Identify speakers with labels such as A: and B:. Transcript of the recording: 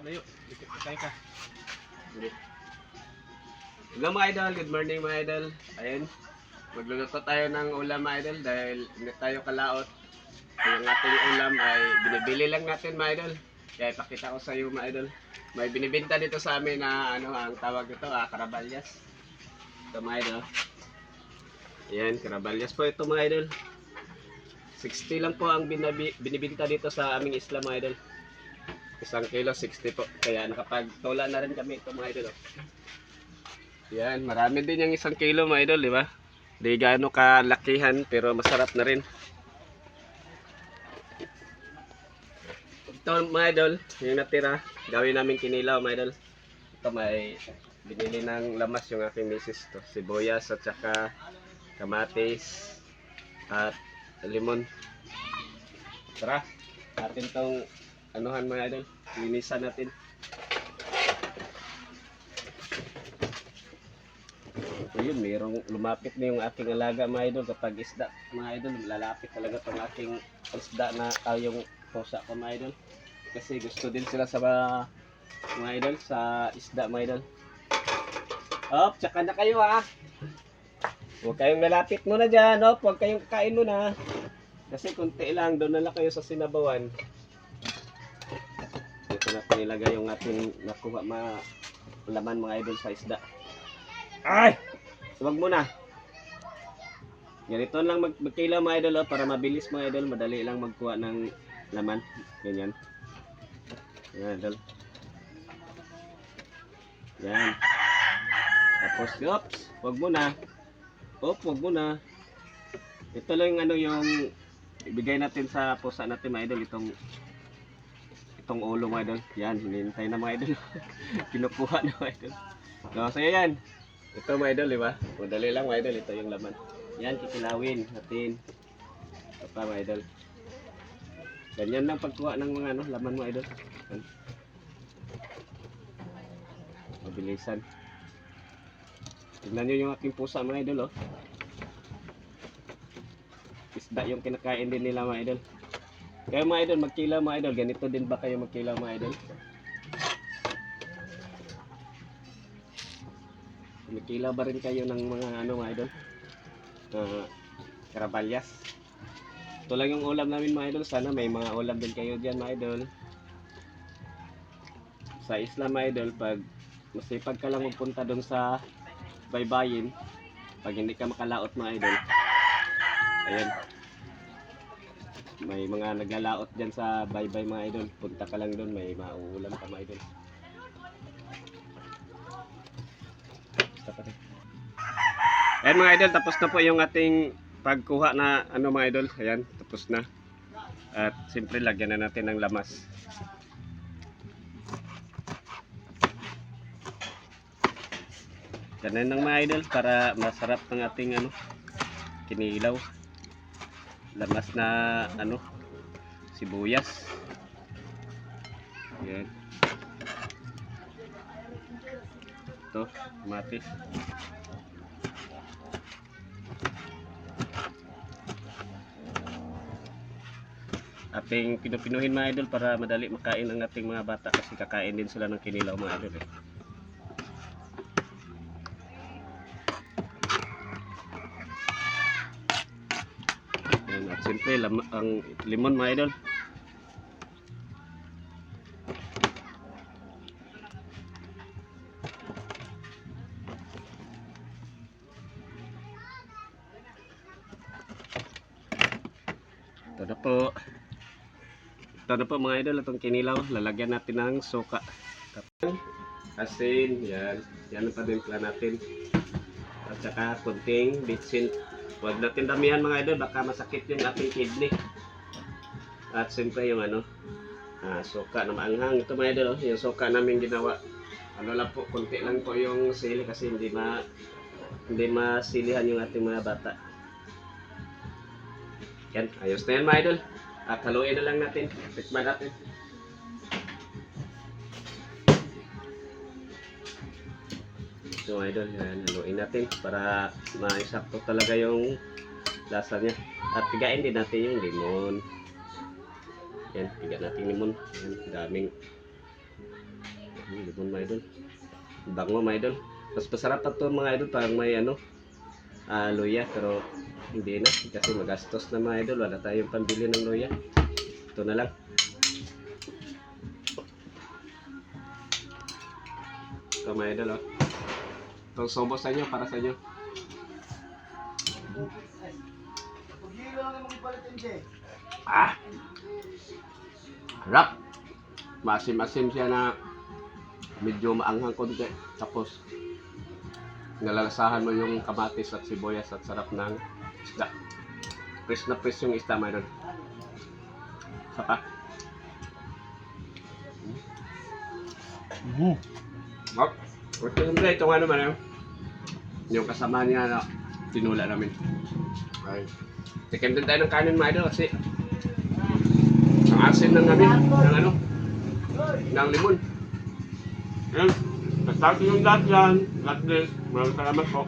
A: Layo. Dikit pa tayo ka. Okay. Hello mga idol, good morning mga idol. Ayun, magluluto tayo ng ulam mga idol dahil hindi tayo kalaot. Yung ating ulam ay binibili lang natin mga idol. Kaya ipakita ko sa iyo mga idol. May binibenta dito sa amin na ano ang tawag nito, karabalyas. Ito mga idol. Ayan, karabalyas po ito mga idol. 60 lang po ang binibenta dito sa aming isla mga idol. 1 kilo 60 po. Kaya nakapagtula na rin kami ito mga idol. Yan, marami din yung 1 kilo mga idol, di ba? Di gaano kalakihan pero masarap na rin. Ito mga idol, yung natira, gawin namin kinilaw mga idol. Ito may binili ng lamas yung aking misis to, sibuyas at saka kamatis at limon. Tara, natin tong anuhan mga idol, linisan natin. Ayun, mayroong lumapit na yung aking alaga mga idol kapag isda mga idol, lalapit talaga tong aking isda na yung pusa ko mga idol. Kasi gusto din sila sa mga idol sa isda mga idol. Op, tsaka na kayo ha. Huwag kayong lalapit muna dyan, op. Huwag kayong kakain muna. Kasi kunti lang, doon na lang kayo sa sinabawan. Dito na pinilagay yung ating nakuha laman mga idol sa isda. Ay! Huwag muna. Ganito lang magkilaw mga idol para mabilis mga idol. Madali lang magkuha ng laman. Ganyan. Yan idol. Yan. Tapos, oops, huwag muna. Huwag muna. Ito lang yung ano yung ibigay natin sa pusa natin mga idol. Itong ulo mga idol. Yan, hinihintay na mga idol. Kinukuha na mga idol. So yan. Ito mga idol, di ba? Madali lang mga idol. Ito yung laman. Yan, kikilawin natin. Ito pa mga idol. Ganyan lang pagkuha ng mga laman mga idol. Yan. Mabilisan. Tignan nyo yung aking pusa mga idol, oh. Isda yung kinakain din nila mga idol. Kaya mga idol, magkilaw mga idol. Ganito din ba kayo magkilaw mga idol? Magkilaw ba rin kayo ng mga mga idol? Karabalyas. Ito lang yung ulam namin mga idol. Sana may mga ulam din kayo dyan mga idol. Sa isla mga idol, pag masipag ka lang magpunta doon sa baybayin, pag hindi ka makalaot mga idol, ayan, may mga naglalaot dyan sa baybay mga idol. Punta ka lang doon, may mauulam ka mga idol. Ayan mga idol, tapos na po yung ating pagkuha na mga idol. Ayan, tapos na. At siyempre lagyan na natin ng lamas. Ganun ng mga idol para masarap ng ating kinilaw. Lamas na sibuyas. Ayan. Ito, kamatis. Ating pinupinuhin mga idol para madali makain ang ating mga bata kasi kakain din sila ng kinilaw mga idol. Ayan, at siyempre ang limon mga idol. Ito na po mga idol, itong kinilaw. Lalagyan natin ng suka, asin, yan ang padimpla natin, at saka kunting bitsin. Huwag natin damihan mga idol, baka masakit yung ating kidney. At siyempre yung suka na maanghang. Ito mga idol, yung suka namin ginawa lang po, kunti lang po yung sili kasi hindi masilihan yung ating mga bata. Yan, ayos na yan mga idol. At haluin na lang natin. Tikman natin. So idol, yan, haluin natin para maisakto talaga yung lasa niya. At pigain din natin yung limon. Yan, piga natin limon. Yan, daming limon mga idol. Bango mga idol. Mas masarap pa to mga idol parang may ano, luya, pero hindi na kasi magastos na mga idol. Wala tayong pambili ng luya. Ito na lang. Ito mga idol, oh. Itong sobo sa inyo, para sa inyo. Ah! Harap! Maasim-asim siya na medyo maanghang konti. Tapos, nalalasahan mo yung kamatis at sibuyas at sarap ng isda. Press na press yung isda, mga idol. Saka. Hop! Ito yung itong ano man yung kasama niya na tinula namin. Ay. Tikim din tayo ng kanin, mga idol, kasi ang asin ng namin, ng ano, ng limon. Ayan, nag-start yung lahat yan. God bless. Maraming salamat po.